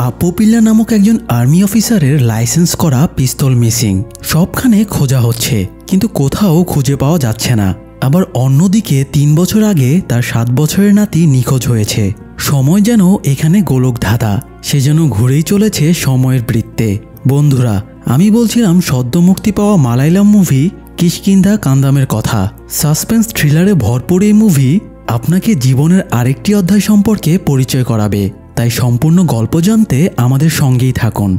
আপু পিল্লা নামক একজন আর্মি অফিসারের লাইসেন্স করা পিস্তল মিসিং। সবখানে খোঁজা হচ্ছে, কিন্তু কোথাও খুঁজে পাওয়া যাচ্ছে না। আবার অন্যদিকে 3 বছর আগে তার 7 বছরের নাতি নিখোঁজ হয়েছে। সময় যেন এখানে গোলক ধাঁধা, সে যেন ঘুরেই চলেছে সময়ের বৃত্তে। বন্ধুরা, আমি বলছিলাম সদ্য মুক্তি পাওয়া মালায়ালাম মুভি কিষ্কিন্ধা কান্দামের কথা। সাসপেন্স থ্রিলারে ভরপুর এই মুভি আপনাকে জীবনের আরেকটি অধ্যায় সম্পর্কে পরিচয় করাবে। তাই সম্পূর্ণ গল্প জানতে আমাদের সঙ্গেই থাকুন।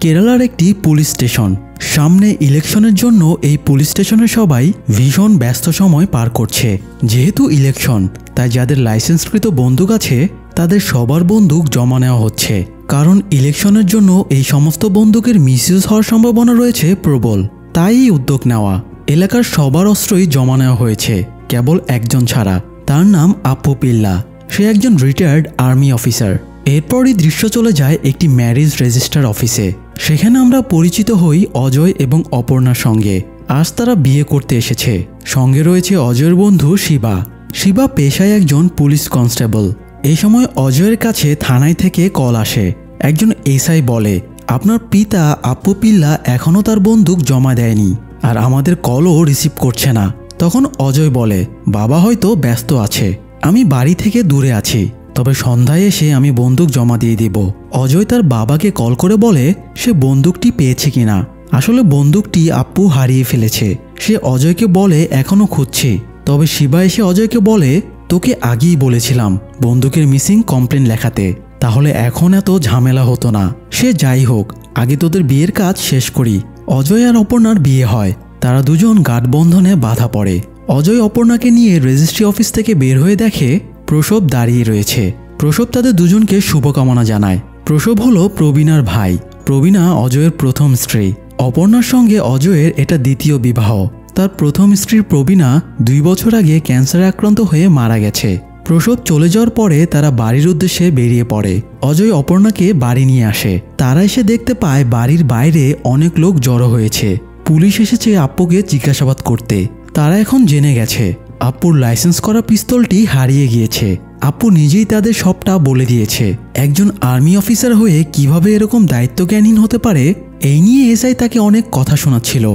কেরালার একটি পুলিশ স্টেশন, সামনে ইলেকশনের জন্য এই পুলিশ স্টেশনের সবাই ভীষণ ব্যস্ত সময় পার করছে। যেহেতু ইলেকশন, তাই যাদের লাইসেন্সকৃত বন্দুক আছে তাদের সবার বন্দুক জমা নেওয়া হচ্ছে, কারণ ইলেকশনের জন্য এই সমস্ত বন্দুকের মিসইউজ হওয়ার সম্ভাবনা রয়েছে প্রবল। তাই এই উদ্যোগ নেওয়া। এলাকার সবার অস্ত্রই জমা নেওয়া হয়েছে, কেবল একজন ছাড়া। তার নাম আপু পিল্লা। সে একজন রিটায়ার্ড আর্মি অফিসার। এরপরই দৃশ্য চলে যায় একটি ম্যারেজ রেজিস্টার অফিসে। সেখানে আমরা পরিচিত হই অজয় এবং অপর্ণার সঙ্গে। আজ তারা বিয়ে করতে এসেছে। সঙ্গে রয়েছে অজয়ের বন্ধু শিবা। শিবা পেশায় একজন পুলিশ কনস্টেবল। এই সময় অজয়ের কাছে থানায় থেকে কল আসে। একজন এসআই বলে, আপনার পিতা আপু পিল্লা এখনও তার বন্দুক জমা দেয়নি, আর আমাদের কলও রিসিভ করছে না। তখন অজয় বলে, বাবা হয়তো ব্যস্ত আছে, আমি বাড়ি থেকে দূরে আছি, তবে সন্ধ্যায় এসে আমি বন্দুক জমা দিয়ে দিব। অজয় তার বাবাকে কল করে বলে সে বন্দুকটি পেয়েছে কিনা। আসলে বন্দুকটি আপু হারিয়ে ফেলেছে। সে অজয়কে বলে এখনও খুঁজছে। তবে শিবা এসে অজয়কে বলে, তোকে আগেই বলেছিলাম বন্দুকের মিসিং কমপ্লেন লেখাতে, তাহলে এখন এত ঝামেলা হতো না। সে যাই হোক, আগে তোদের বিয়ের কাজ শেষ করি। অজয় আর অপর্ণার বিয়ে হয়। তারা দুজন গাঠবন্ধনে বাধা পড়ে। অজয় অপর্ণাকে নিয়ে রেজিস্ট্রি অফিস থেকে বের হয়ে দেখে প্রসব দাঁড়িয়ে রয়েছে। প্রসব তাদের দুজনকে শুভকামনা জানায়। প্রসব হলো প্রবীণার ভাই। প্রবীণা অজয়ের প্রথম স্ত্রী। অপর্ণার সঙ্গে অজয়ের এটা দ্বিতীয় বিবাহ। তার প্রথম স্ত্রী প্রবীণা 2 বছর আগে ক্যান্সারে আক্রান্ত হয়ে মারা গেছে। প্রসব চলে যাওয়ার পরে তারা বাড়ির উদ্দেশ্যে বেরিয়ে পড়ে। অজয় অপর্ণাকে বাড়ি নিয়ে আসে। তারা এসে দেখতে পায় বাড়ির বাইরে অনেক লোক জড়ো হয়েছে। পুলিশ এসেছে আপ্পুকে জিজ্ঞাসাবাদ করতে। তারা এখন জেনে গেছে আপ্পুর লাইসেন্স করা পিস্তলটি হারিয়ে গিয়েছে। আপ্পু নিজেই তাদের সবটা বলে দিয়েছে। একজন আর্মি অফিসার হয়ে কিভাবে এরকম দায়িত্বজ্ঞানহীন হতে পারে, এই নিয়ে এসআই তাকে অনেক কথা শোনাচ্ছিল।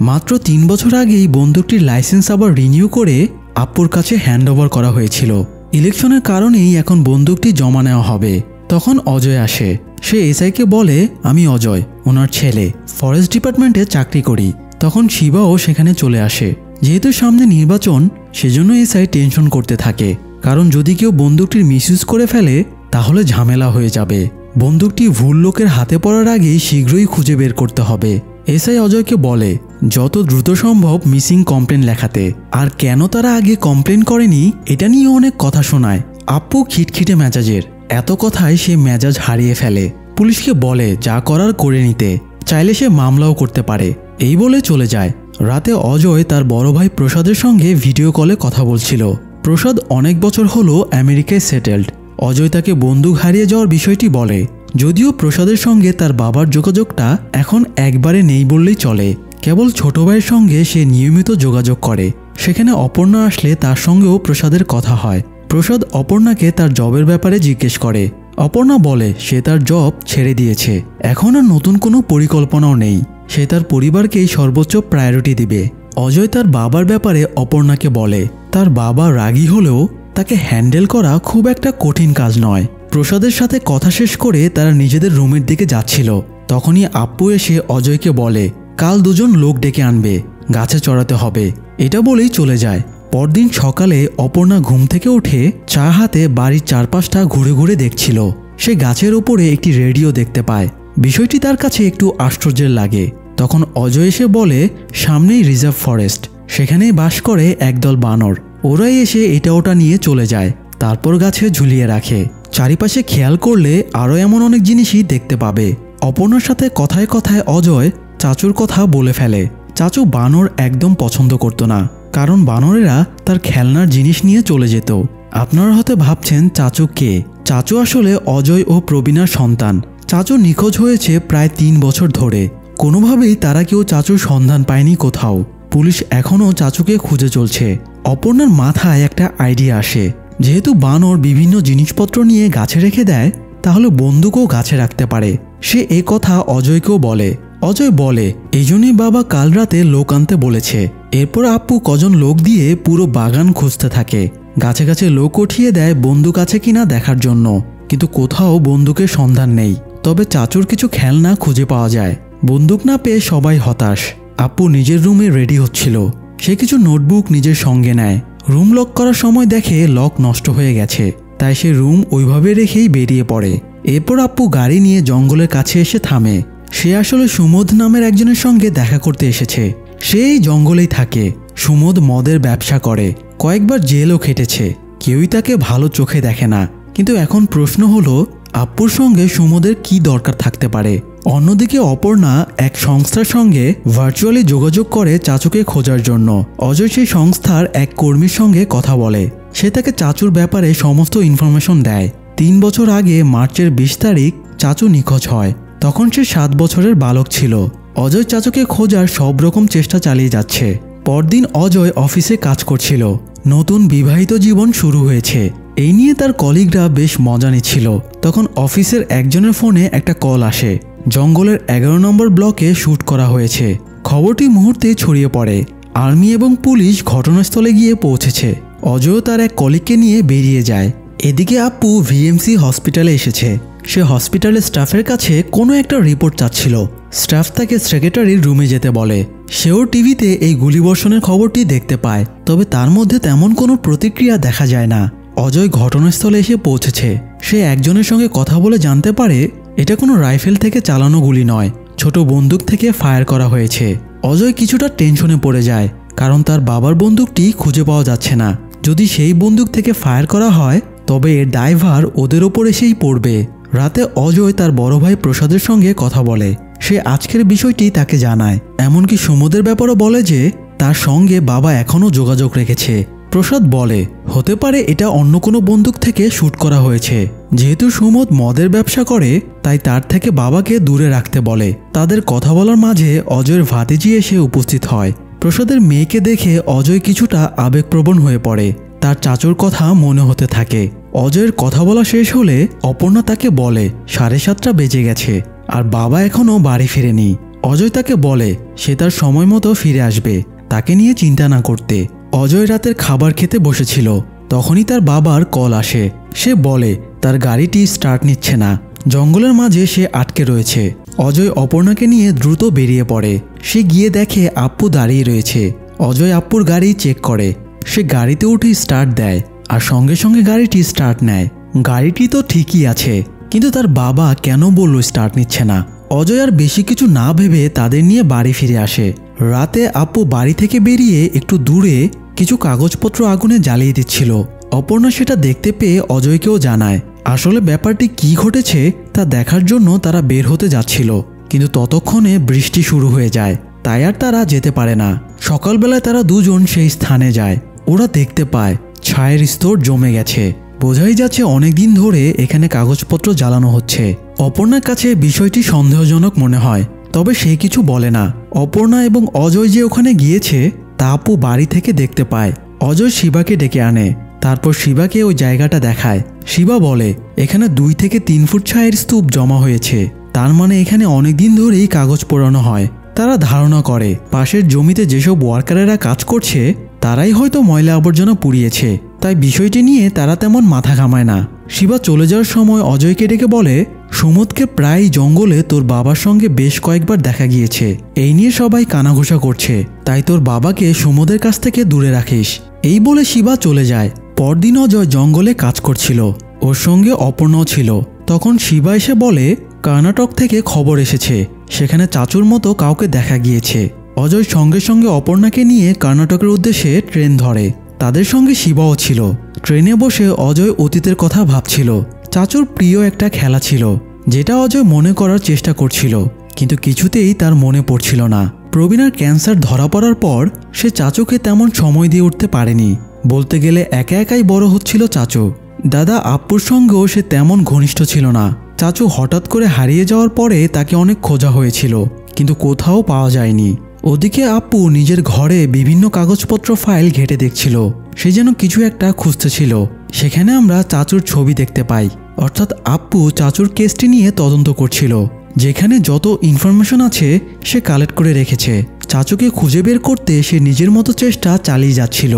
মাত্র 3 বছর আগেই বন্দুকটির লাইসেন্স আবার রিনিউ করে আপ্পুর কাছে হ্যান্ডওভার করা হয়েছিল। ইলেকশনের কারণেই এখন বন্দুকটি জমা নেওয়া হবে। তখন অজয় আসে। সে এসআইকে বলে, আমি অজয়, ওনার ছেলে, ফরেস্ট ডিপার্টমেন্টে চাকরি করি। তখন শিবাও সেখানে চলে আসে। যেহেতু সামনে নির্বাচন, সেজন্য এসআই টেনশন করতে থাকে, কারণ যদি কেউ বন্দুকটির মিসইউজ করে ফেলে তাহলে ঝামেলা হয়ে যাবে। বন্দুকটি ভুল লোকের হাতে পড়ার আগেই শীঘ্রই খুঁজে বের করতে হবে। এসআই অজয়কে বলে যত দ্রুত সম্ভব মিসিং কমপ্লেন লেখাতে। আর কেন তারা আগে কমপ্লেন করেনি এটা নিয়ে অনেক কথা শোনায়। আপ্পু খিটখিটে মেজাজের। এত কথায় সে মেজাজ হারিয়ে ফেলে। পুলিশকে বলে যা করার করে নিতে, চাইলে সে মামলাও করতে পারে। এই বলে চলে যায়। রাতে অজয় তার বড় ভাই প্রসাদের সঙ্গে ভিডিও কলে কথা বলছিল। প্রসাদ অনেক বছর হলো আমেরিকায় সেটেলড। অজয় তাকে বন্দুক হারিয়ে যাওয়ার বিষয়টি বলে। যদিও প্রসাদের সঙ্গে তার বাবার যোগাযোগটা এখন একবারে নেই বললেই চলে। কেবল ছোট ভাইয়ের সঙ্গে সে নিয়মিত যোগাযোগ করে। সেখানে অপর্ণা আসলে তার সঙ্গেও প্রসাদের কথা হয়। প্রসাদ অপর্ণাকে তার জবের ব্যাপারে জিজ্ঞেস করে। অপর্ণা বলে সে তার জব ছেড়ে দিয়েছে, এখন আর নতুন কোনো পরিকল্পনাও নেই। সে তার পরিবারকেই সর্বোচ্চ প্রায়োরিটি দিবে। অজয় তার বাবার ব্যাপারে অপর্ণাকে বলে তার বাবা রাগী হলেও তাকে হ্যান্ডেল করা খুব একটা কঠিন কাজ নয়। প্রসাদের সাথে কথা শেষ করে তারা নিজেদের রুমের দিকে যাচ্ছিল। তখনই আপ্পু এসে অজয়কে বলে কাল দুজন লোক ডেকে আনবে, গাছে চড়াতে হবে। এটা বলেই চলে যায়। পরদিন সকালে অপর্ণা ঘুম থেকে উঠে চা হাতে বাড়ির চারপাশটা ঘুরে ঘুরে দেখছিল। সে গাছের ওপরে একটি রেডিও দেখতে পায়। বিষয়টি তার কাছে একটু আশ্চর্যের লাগে। তখন অজয় এসে বলে সামনেই রিজার্ভ ফরেস্ট, সেখানেই বাস করে একদল বানর। ওরাই এসে এটা ওটা নিয়ে চলে যায়, তারপর গাছে ঝুলিয়ে রাখে। চারিপাশে খেয়াল করলে আরও এমন অনেক জিনিসই দেখতে পাবে। অপর্ণার সাথে কথায় কথায় অজয় চাচুর কথা বলে ফেলে। চাচু বানর একদম পছন্দ করতো না, কারণ বানরেরা তার খেলনার জিনিস নিয়ে চলে যেত। আপনারা হয়তো ভাবছেন চাচু কে? চাচু আসলে অজয় ও প্রবীণার সন্তান। চাচু নিখোঁজ হয়েছে প্রায় 3 বছর ধরে। কোনোভাবেই তারা কেউ চাচুর সন্ধান পায়নি কোথাও। পুলিশ এখনও চাচুকে খুঁজে চলছে। অপর্ণার মাথায় একটা আইডিয়া আসে। যেহেতু বানর বিভিন্ন জিনিসপত্র নিয়ে গাছে রেখে দেয়, তাহলে বন্দুকও গাছে রাখতে পারে। সে এ কথা অজয়কেও বলে। অজয় বলে এই জন্যই বাবা কাল রাতে লোক আনতে বলেছে। এরপর আপ্পু কজন লোক দিয়ে পুরো বাগান খুঁজতে থাকে। গাছে গাছে লোক উঠিয়ে দেয় বন্দুক আছে কিনা দেখার জন্য, কিন্তু কোথাও বন্দুকের সন্ধান নেই। তবে চাচুর কিছু খেলনা খুঁজে পাওয়া যায়। বন্দুক না পেয়ে সবাই হতাশ। আপ্পু নিজের রুমে রেডি হচ্ছিল। সে কিছু নোটবুক নিজের সঙ্গে নেয়। রুম লক করার সময় দেখে লক নষ্ট হয়ে গেছে, তাই সে রুম ওইভাবে রেখেই বেরিয়ে পড়ে। এরপর আপ্পু গাড়ি নিয়ে জঙ্গলের কাছে এসে থামে। সে আসলে সুমোদ নামের একজনের সঙ্গে দেখা করতে এসেছে। সে এই জঙ্গলেই থাকে। সুমোদ মদের ব্যবসা করে, কয়েকবার জেলও খেটেছে। কেউই তাকে ভালো চোখে দেখে না। কিন্তু এখন প্রশ্ন হলো আপ্পুর সঙ্গে সুমোদের কি দরকার থাকতে পারে। অন্যদিকে অপর্ণা এক সংস্থার সঙ্গে ভার্চুয়ালি যোগাযোগ করে চাচুকে খোঁজার জন্য। অজয় সেই সংস্থার এক কর্মীর সঙ্গে কথা বলে। সে তাকে চাচুর ব্যাপারে সমস্ত ইনফরমেশন দেয়। 3 বছর আগে মার্চের 20 তারিখ চাচু নিখোঁজ হয়। তখন সে 7 বছরের বালক ছিল। অজয় চাচুকে খোঁজার সব রকম চেষ্টা চালিয়ে যাচ্ছে। পরদিন অজয় অফিসে কাজ করছিল। নতুন বিবাহিত জীবন শুরু হয়েছে, এই নিয়ে তার কলিগরা বেশ মজা নিচ্ছিল। তখন অফিসের একজনের ফোনে একটা কল আসে। জঙ্গলের 11 নম্বর ব্লকে শ্যুট করা হয়েছে। খবরটি মুহূর্তে ছড়িয়ে পড়ে। আর্মি এবং পুলিশ ঘটনাস্থলে গিয়ে পৌঁছেছে। অজয় তার এক কলিগকে নিয়ে বেরিয়ে যায়। এদিকে আপ্পু ভিএমসি হসপিটালে এসেছে। সে হসপিটালের স্টাফের কাছে কোনো একটা রিপোর্ট চাচ্ছিল। স্টাফ তাকে সেক্রেটারির রুমে যেতে বলে। সেও টিভিতে এই গুলিবর্ষণের খবরটি দেখতে পায়, তবে তার মধ্যে তেমন কোনো প্রতিক্রিয়া দেখা যায় না। অজয় ঘটনাস্থলে এসে পৌঁছেছে। সে একজনের সঙ্গে কথা বলে জানতে পারে এটা কোনো রাইফেল থেকে চালানো গুলি নয়, ছোট বন্দুক থেকে ফায়ার করা হয়েছে। অজয় কিছুটা টেনশনে পড়ে যায়, কারণ তার বাবার বন্দুকটি খুঁজে পাওয়া যাচ্ছে না। যদি সেই বন্দুক থেকে ফায়ার করা হয় তবে এর দায়ভার ওদের ওপর এসেই পড়বে। রাতে অজয় তার বড় ভাই প্রসাদের সঙ্গে কথা বলে। সে আজকের বিষয়টি তাকে জানায়। এমনকি সুমোদের ব্যাপারও বলে যে তার সঙ্গে বাবা এখনও যোগাযোগ রেখেছে। প্রসাদ বলে হতে পারে এটা অন্য কোনো বন্দুক থেকে শ্যুট করা হয়েছে। যেহেতু সুমোদ মদের ব্যবসা করে তাই তার থেকে বাবাকে দূরে রাখতে বলে। তাদের কথা বলার মাঝে অজয়ের ভাতিজি এসে উপস্থিত হয়। প্রসাদের মেয়েকে দেখে অজয় কিছুটা আবেগপ্রবণ হয়ে পড়ে। তার চাচুর কথা মনে হতে থাকে। অজয়ের কথা বলা শেষ হলে অপর্ণা তাকে বলে 7:30 বেজে গেছে আর বাবা এখনও বাড়ি ফিরেনি। অজয় তাকে বলে সে তার সময় মতো ফিরে আসবে, তাকে নিয়ে চিন্তা না করতে। অজয় রাতের খাবার খেতে বসেছিল, তখনই তার বাবার কল আসে। সে বলে তার গাড়িটি স্টার্ট নিচ্ছে না, জঙ্গলের মাঝে সে আটকে রয়েছে। অজয় অপর্ণাকে নিয়ে দ্রুত বেরিয়ে পড়ে। সে গিয়ে দেখে আপ্পু দাঁড়িয়ে রয়েছে। অজয় আপ্পুর গাড়ি চেক করে। সে গাড়িতে উঠে স্টার্ট দেয় আর সঙ্গে সঙ্গে গাড়িটি স্টার্ট নেয়। গাড়িটি তো ঠিকই আছে, কিন্তু তার বাবা কেন বলল স্টার্ট নিচ্ছে না। অজয় আর বেশি কিছু না ভেবে তাদের নিয়ে বাড়ি ফিরে আসে। রাতে আপ্পু বাড়ি থেকে বেরিয়ে একটু দূরে কিছু কাগজপত্র আগুনে জ্বালিয়ে দিচ্ছিল। অপর্ণা সেটা দেখতে পেয়ে অজয়কেও জানায়। আসলে ব্যাপারটি কি ঘটেছে তা দেখার জন্য তারা বের হতে যাচ্ছিল, কিন্তু ততক্ষণে বৃষ্টি শুরু হয়ে যায়, তাই আর তারা যেতে পারে না। সকালবেলায় তারা দুজন সেই স্থানে যায়। ওরা দেখতে পায় ছায়ের স্তর জমে গেছে। বোঝাই যাচ্ছে অনেকদিন ধরে এখানে কাগজপত্র জ্বালানো হচ্ছে। অপর্ণার কাছে বিষয়টি সন্দেহজনক মনে হয়, তবে সে কিছু বলে না। অপর্ণা এবং অজয় যে ওখানে গিয়েছে তা আপু বাড়ি থেকে দেখতে পায়। অজয় শিবাকে ডেকে আনে, তারপর শিবাকে ওই জায়গাটা দেখায়। শিবা বলে এখানে 2 থেকে 3 ফুট ছায়ের স্তূপ জমা হয়েছে, তার মানে এখানে অনেকদিন ধরেই কাগজ পোড়ানো হয়। তারা ধারণা করে পাশের জমিতে যেসব ওয়ার্কারেরা কাজ করছে তারাই হয়তো ময়লা আবর্জনা পুড়িয়েছে, তাই বিষয়টি নিয়ে তারা তেমন মাথা ঘামায় না। শিবা চলে যাওয়ার সময় অজয়কে ডেকে বলে সুমোদকে প্রায় জঙ্গলে তোর বাবার সঙ্গে বেশ কয়েকবার দেখা গিয়েছে। এই নিয়ে সবাই কানাঘুষা করছে, তাই তোর বাবাকে সুমোদের কাছ থেকে দূরে রাখিস। এই বলে শিবা চলে যায়। পরদিন অজয় জঙ্গলে কাজ করছিল, ওর সঙ্গে অপর্ণাও ছিল। তখন শিবা এসে বলে কর্ণাটক থেকে খবর এসেছে, সেখানে চাচুর মতো কাউকে দেখা গিয়েছে। অজয় সঙ্গে সঙ্গে অপর্ণাকে নিয়ে কর্ণাটকের উদ্দেশ্যে ট্রেন ধরে। তাদের সঙ্গে শিবাও ছিল। ট্রেনে বসে অজয় অতীতের কথা ভাবছিল। চাচুর প্রিয় একটা খেলা ছিল যেটা অজয় মনে করার চেষ্টা করছিল, কিন্তু কিছুতেই তার মনে পড়ছিল না। প্রবীণার ক্যান্সার ধরা পড়ার পর সে চাচুকে তেমন সময় দিয়ে উঠতে পারেনি। বলতে গেলে একা একাই বড় হচ্ছিল চাচু। দাদা আপ্পুর সঙ্গেও সে তেমন ঘনিষ্ঠ ছিল না। চাচু হঠাৎ করে হারিয়ে যাওয়ার পরে তাকে অনেক খোঁজা হয়েছিল, কিন্তু কোথাও পাওয়া যায়নি। ওদিকে আপ্পু নিজের ঘরে বিভিন্ন কাগজপত্র ফাইল ঘেটে দেখছিল। সে যেন কিছু একটা খুঁজতেছিল। সেখানে আমরা চাচুর ছবি দেখতে পাই। অর্থাৎ আপ্পু চাচুর কেসটি নিয়ে তদন্ত করছিল, যেখানে যত ইনফরমেশন আছে সে কালেক্ট করে রেখেছে। চাচুকে খুঁজে বের করতে সে নিজের মতো চেষ্টা চালিয়ে যাচ্ছিল।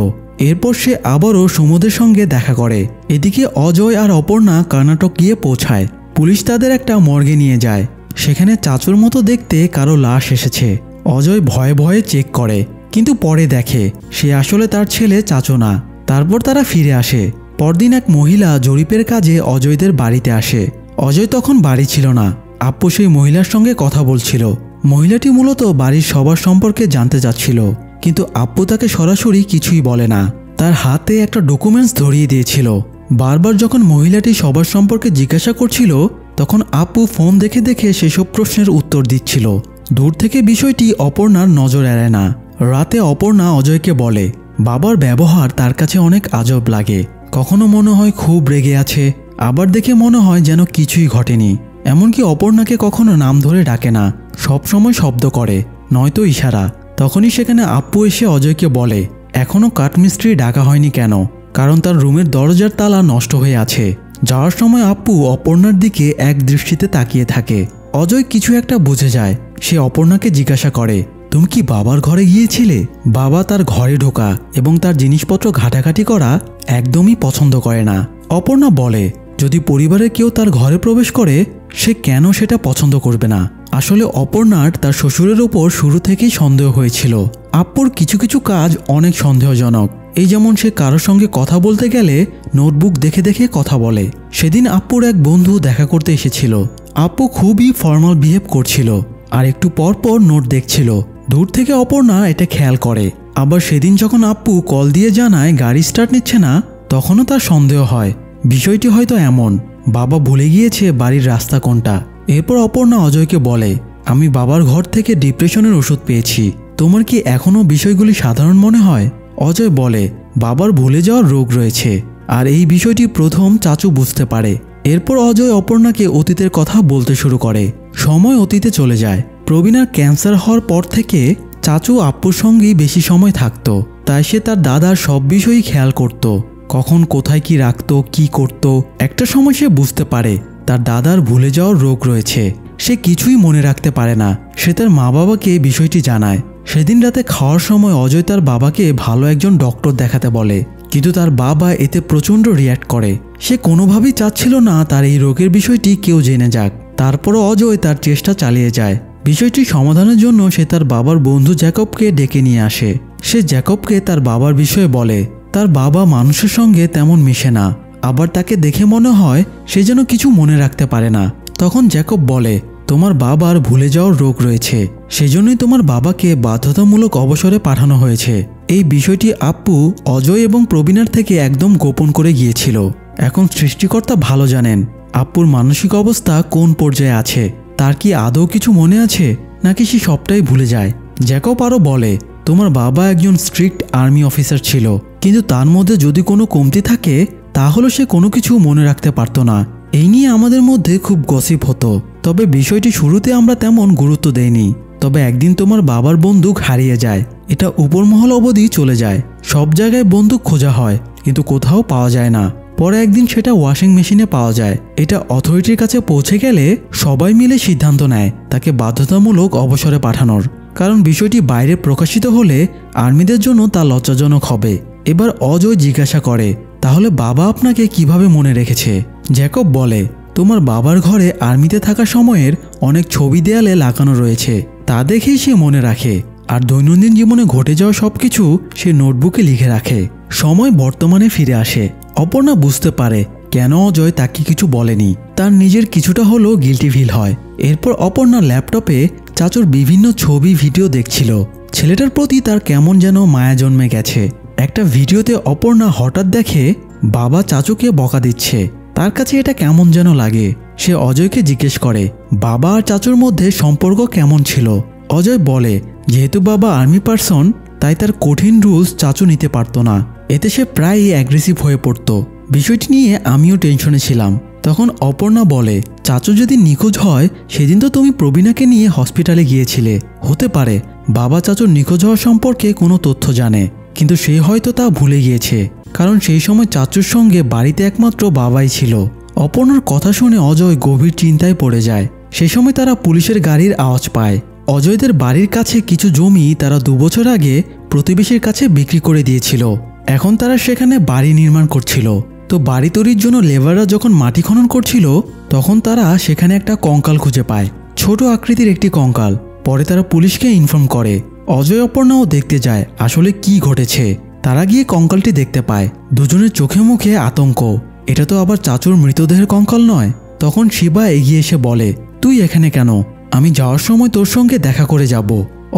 এরপর সে আবারও সুমোদের সঙ্গে দেখা করে। এদিকে অজয় আর অপর্ণা কর্ণাটক গিয়ে পৌঁছায়। পুলিশ তাদের একটা মর্গে নিয়ে যায়। সেখানে চাচুর মতো দেখতে কারো লাশ এসেছে। অজয় ভয়ে ভয়ে চেক করে, কিন্তু পরে দেখে সে আসলে তার ছেলে চাচু না। তারপর তারা ফিরে আসে। পরদিন এক মহিলা জরিপের কাজে অজয়দের বাড়িতে আসে। অজয় তখন বাড়ি ছিল না। আপ্পু সেই মহিলার সঙ্গে কথা বলছিল। মহিলাটি মূলত বাড়ির সবার সম্পর্কে জানতে চাচ্ছিল, কিন্তু আপ্পু তাকে সরাসরি কিছুই বলে না। তার হাতে একটা ডকুমেন্টস ধরিয়ে দিয়েছিল। বারবার যখন মহিলাটি সবার সম্পর্কে জিজ্ঞাসা করছিল, তখন আপ্পু ফোন দেখে দেখে সেসব প্রশ্নের উত্তর দিচ্ছিল। দূর থেকে বিষয়টি অপর্ণার নজর এড়ায় না। রাতে অপর্ণা অজয়কে বলে, বাবার ব্যবহার তার কাছে অনেক আজব লাগে। কখনো মনে হয় খুব রেগে আছে, আবার দেখে মনে হয় যেন কিছুই ঘটেনি। এমনকি অপর্ণাকে কখনো নাম ধরে ডাকে না, সবসময় শব্দ করে, নয়তো ইশারা। তখনই সেখানে আপ্পু এসে অজয়কে বলে, এখনও কাঠমিস্ত্রি ডাকা হয়নি কেন? কারণ তার রুমের দরজার তালা নষ্ট হয়ে আছে। যাওয়ার সময় আপ্পু অপর্ণার দিকে এক দৃষ্টিতে তাকিয়ে থাকে। অজয় কিছু একটা বুঝে যায়। সে অপর্ণাকে জিজ্ঞাসা করে, তুমি কি বাবার ঘরে গিয়েছিলে? বাবা তার ঘরে ঢোকা এবং তার জিনিসপত্র ঘাটাঘাটি করা একদমই পছন্দ করে না। অপর্ণা বলে, যদি পরিবারের কেউ তার ঘরে প্রবেশ করে, সে কেন সেটা পছন্দ করবে না? আসলে অপর্ণার তার শ্বশুরের উপর শুরু থেকেই সন্দেহ হয়েছিল। আপ্পুর কিছু কিছু কাজ অনেক সন্দেহজনক। এই যেমন সে কারোর সঙ্গে কথা বলতে গেলে নোটবুক দেখে দেখে কথা বলে। সেদিন আপ্পুর এক বন্ধু দেখা করতে এসেছিল। আপ্পু খুবই ফর্মাল বিহেভ করছিল আর একটু পর পর নোট দেখছিল। দূর থেকে অপর্ণা এটা খেয়াল করে। আবার সেদিন যখন আপ্পু কল দিয়ে জানায় গাড়ি স্টার্ট নিচ্ছে না, তখনও তার সন্দেহ হয় বিষয়টি হয়তো এমন, বাবা ভুলে গিয়েছে বাড়ির রাস্তা কোনটা। এরপর অপর্ণা অজয়কে বলে, আমি বাবার ঘর থেকে ডিপ্রেশনের ওষুধ পেয়েছি, তোমার কি এখনও বিষয়গুলি সাধারণ মনে হয়? অজয় বলে, বাবার ভুলে যাওয়ার রোগ রয়েছে, আর এই বিষয়টি প্রথম চাচু বুঝতে পারে। এরপর অজয় অপর্ণাকে অতীতের কথা বলতে শুরু করে। সময় অতীতে চলে যায়। প্রবীণার ক্যান্সার হওয়ার পর থেকে চাচু আপ্পুর সঙ্গেই বেশি সময় থাকত। তাই সে তার দাদার সব বিষয়ই খেয়াল করত, কখন কোথায় কি রাখত, কি করত। একটা সময় সে বুঝতে পারে তার দাদার ভুলে যাওয়ার রোগ রয়েছে। সে কিছুই মনে রাখতে পারে না। সে তার মা বাবাকে বিষয়টি জানায়। সেদিন রাতে খাওয়ার সময় অজয় তার বাবাকে ভালো একজন ডক্টর দেখাতে বলে, কিন্তু তার বাবা এতে প্রচণ্ড রিয়্যাক্ট করে। সে কোনোভাবেই চাচ্ছিল না তার এই রোগের বিষয়টি কেউ জেনে যাক। তারপরও অজয় তার চেষ্টা চালিয়ে যায়। বিষয়টি সমাধানের জন্য সে তার বাবার বন্ধু জ্যাকবকে ডেকে নিয়ে আসে। সে জ্যাকবকে তার বাবার বিষয়ে বলে। তার বাবা মানুষের সঙ্গে তেমন মিশে না, আবার তাকে দেখে মনে হয় সে যেন কিছু মনে রাখতে পারে না। তখন জ্যাকব বলে, তোমার বাবার ভুলে যাওয়ার রোগ রয়েছে, সেজন্যই তোমার বাবাকে বাধ্যতামূলক অবসরে পাঠানো হয়েছে। এই বিষয়টি আপ্পু অজয় এবং প্রবীণার থেকে একদম গোপন করে গিয়েছিল। এখন সৃষ্টিকর্তা ভালো জানেন আপ্পুর মানসিক অবস্থা কোন পর্যায়ে আছে। তার কি আদৌ কিছু মনে আছে, নাকি সে সবটাই ভুলে যায়? জ্যাকব আরও বলে, তোমার বাবা একজন স্ট্রিক্ট আর্মি অফিসার ছিল, কিন্তু তার মধ্যে যদি কোনো কমতি থাকে তাহলে সে কোনো কিছু মনে রাখতে পারত না। এই নিয়ে আমাদের মধ্যে খুব গসিপ হতো, তবে বিষয়টি শুরুতে আমরা তেমন গুরুত্ব দেইনি। তবে একদিন তোমার বাবার বন্দুক হারিয়ে যায়। এটা উপরমহল অবধি চলে যায়। সব জায়গায় বন্দুক খোঁজা হয়, কিন্তু কোথাও পাওয়া যায় না। পরে একদিন সেটা ওয়াশিং মেশিনে পাওয়া যায়। এটা অথরিটির কাছে পৌঁছে গেলে সবাই মিলে সিদ্ধান্ত নেয় তাকে বাধ্যতামূলক অবসরে পাঠানোর, কারণ বিষয়টি বাইরে প্রকাশিত হলে আর্মিদের জন্য তা লজ্জাজনক হবে। এবার অজয় জিজ্ঞাসা করে, তাহলে বাবা আপনাকে কিভাবে মনে রেখেছে? জ্যাকব বলে, তোমার বাবার ঘরে আর্মিতে থাকা সময়ের অনেক ছবি দেয়ালে লাগানো রয়েছে, তা দেখেই সে মনে রাখে। আর দৈনন্দিন জীবনে ঘটে যাওয়া সবকিছু সে নোটবুকে লিখে রাখে। সময় বর্তমানে ফিরে আসে। অপর্ণা বুঝতে পারে কেন অজয় তাকে কিছু বলেনি। তার নিজের কিছুটা হলেও গিল্টি ফিল হয়। এরপর অপর্ণা ল্যাপটপে চাচুর বিভিন্ন ছবি ভিডিও দেখছিল। ছেলেটার প্রতি তার কেমন যেন মায়া জন্মে গেছে। একটা ভিডিওতে অপর্ণা হঠাৎ দেখে বাবা চাচুকে বকা দিচ্ছে। তার কাছে এটা কেমন যেন লাগে। সে অজয়কে জিজ্ঞেস করে, বাবা আর চাচুর মধ্যে সম্পর্ক কেমন ছিল? অজয় বলে, যেহেতু বাবা আর্মি পারসন, তাই তার কঠিন রুলস চাচু নিতে পারত না। এতে সে প্রায়ই অ্যাগ্রেসিভ হয়ে পড়ত। বিষয়টি নিয়ে আমিও টেনশনে ছিলাম। তখন অপর্ণা বলে, চাচু যদি নিখোঁজ হয়, সেদিন তো তুমি প্রবীণাকে নিয়ে হসপিটালে গিয়েছিলে। হতে পারে বাবা চাচুর নিখোঁজ হওয়ার সম্পর্কে কোনো তথ্য জানে, কিন্তু সে হয়তো তা ভুলে গিয়েছে, কারণ সেই সময় চাচুর সঙ্গে বাড়িতে একমাত্র বাবাই ছিল। অপর্ণার কথা শুনে অজয় গভীর চিন্তায় পড়ে যায়। সে সময় তারা পুলিশের গাড়ির আওয়াজ পায়। অজয়দের বাড়ির কাছে কিছু জমি তারা 2 বছর আগে প্রতিবেশীর কাছে বিক্রি করে দিয়েছিল। এখন তারা সেখানে বাড়ি নির্মাণ করছিল। তো বাড়ি তৈরির জন্য লেবাররা যখন মাটি খনন করছিল তখন তারা সেখানে একটা কঙ্কাল খুঁজে পায়, ছোট আকৃতির একটি কঙ্কাল। পরে তারা পুলিশকে ইনফর্ম করে। অজয় অপর্ণাও দেখতে যায় আসলে কি ঘটেছে। তারা গিয়ে কঙ্কালটি দেখতে পায়। দুজনের চোখে মুখে আতঙ্ক, এটা তো আবার চাচুর মৃতদেহের কঙ্কাল নয়। তখন শিবা এগিয়ে এসে বলে, তুই এখানে কেন? আমি যাওয়ার সময় তোর সঙ্গে দেখা করে যাব।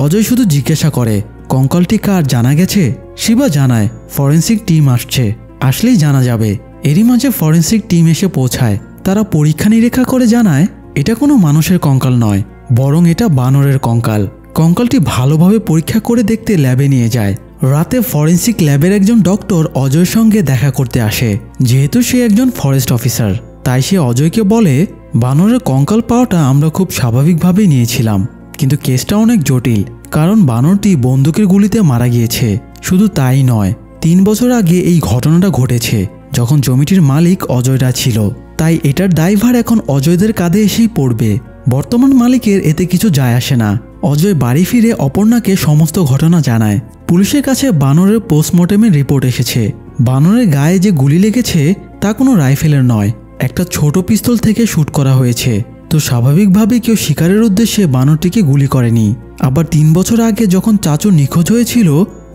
অজয় শুধু জিজ্ঞাসা করে, কঙ্কালটি কার জানা গেছে? শিবা জানায়, ফরেন্সিক টিম আসছে, আসলেই জানা যাবে। এরই মাঝে ফরেন্সিক টিম এসে পৌঁছায়। তারা পরীক্ষা নিরীক্ষা করে জানায় এটা কোনো মানুষের কঙ্কাল নয়, বরং এটা বানরের কঙ্কাল। কঙ্কালটি ভালোভাবে পরীক্ষা করে দেখতে ল্যাবে নিয়ে যায়। রাতে ফরেন্সিক ল্যাবের একজন ডক্টর অজয়ের সঙ্গে দেখা করতে আসে। যেহেতু সে একজন ফরেস্ট অফিসার, তাই সে অজয়কে বলে, বানরের কঙ্কাল পাওয়াটা আমরা খুব স্বাভাবিকভাবেই নিয়েছিলাম, কিন্তু কেসটা অনেক জটিল, কারণ বানরটি বন্দুকের গুলিতে মারা গিয়েছে। শুধু তাই নয়, 3 বছর আগে এই ঘটনাটা ঘটেছে যখন জমিটির মালিক অজয়রা ছিল। তাই এটার দায়ভার এখন অজয়দের কাঁধে এসেই পড়বে। বর্তমান মালিকের এতে কিছু যায় আসে না। অজয় বাড়ি ফিরে অপর্ণাকে সমস্ত ঘটনা জানায়। পুলিশের কাছে বানরের পোস্টমর্টেমের রিপোর্ট এসেছে। বানরের গায়ে যে গুলি লেগেছে তা কোনো রাইফেলের নয়, একটা ছোট পিস্তল থেকে শুট করা হয়েছে। তো স্বাভাবিকভাবে কেউ শিকারের উদ্দেশ্যে বানরটিকে গুলি করেনি। আবার 3 বছর আগে যখন চাচু নিখোঁজ হয়েছিল